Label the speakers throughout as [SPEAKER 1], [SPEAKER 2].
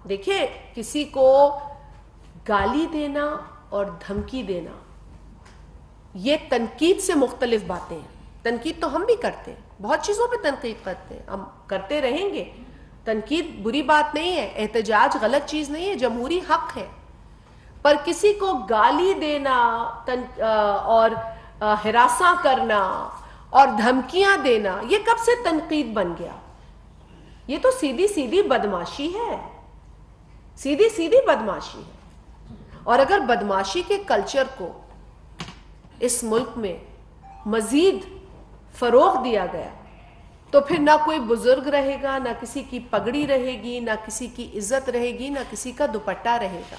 [SPEAKER 1] دیکھیں کسی کو گالی دینا اور دھمکی دینا یہ تنقید سے مختلف باتیں ہیں. تنقید تو ہم بھی کرتے ہیں, بہت چیزوں پہ تنقید کرتے ہیں, ہم کرتے رہیں گے. تنقید بری بات نہیں ہے, احتجاج غلط چیز نہیں ہے, جمہوری حق ہے. پر کسی کو گالی دینا اور ہراساں کرنا اور دھمکیاں دینا یہ کب سے تنقید بن گیا؟ یہ تو سیدھی سیدھی بدماشی ہے, سیدھی سیدھی بدماشی ہے. اور اگر بدماشی کے کلچر کو اس ملک میں مزید فروغ دیا گیا تو پھر نہ کوئی بزرگ رہے گا, نہ کسی کی پگڑی رہے گی, نہ کسی کی عزت رہے گی, نہ کسی کا دوپٹہ رہے گا.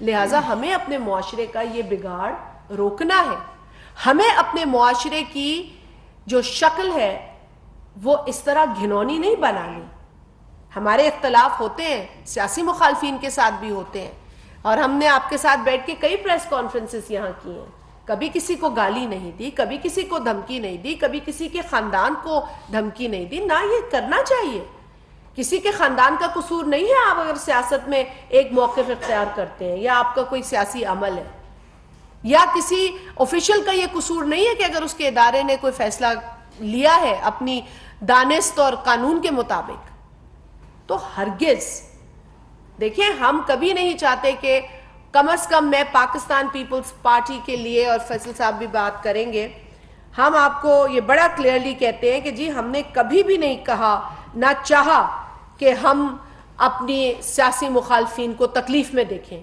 [SPEAKER 1] لہٰذا ہمیں اپنے معاشرے کا یہ بگاڑ روکنا ہے. ہمیں اپنے معاشرے کی جو شکل ہے وہ اس طرح گھنونی نہیں بنانی. ہمارے اختلاف ہوتے ہیں, سیاسی مخالفین کے ساتھ بھی ہوتے ہیں, اور ہم نے آپ کے ساتھ بیٹھ کے کئی پریس کانفرنسز یہاں کی ہیں. کبھی کسی کو گالی نہیں دی, کبھی کسی کو دھمکی نہیں دی, کبھی کسی کے خاندان کو دھمکی نہیں دی. نہ یہ کرنا چاہیے. کسی کے خاندان کا قصور نہیں ہے آپ اگر سیاست میں ایک موقف اختیار کرتے ہیں, یا آپ کا کوئی سیاسی عمل ہے, یا کسی آفیشل کا یہ قصور نہیں ہے کہ اگر اس کے ادارے نے کوئی فیصلہ لیا ہے اپنی دانست اور قانون کے مطابق. تو ہرگز دیکھیں, ہم کبھی نہیں چاہتے کہ کم از کم میں پاکستان پیپلز پارٹی کے لیے, اور فیصل صاحب بھی بات کریں گے, ہم آپ کو یہ بڑا کلیئرلی کہتے ہیں کہ جی ہم نے کبھی بھی نہیں کہا نہ چاہا کہ ہم اپنی سیاسی مخالفین کو تکلیف میں دیکھیں.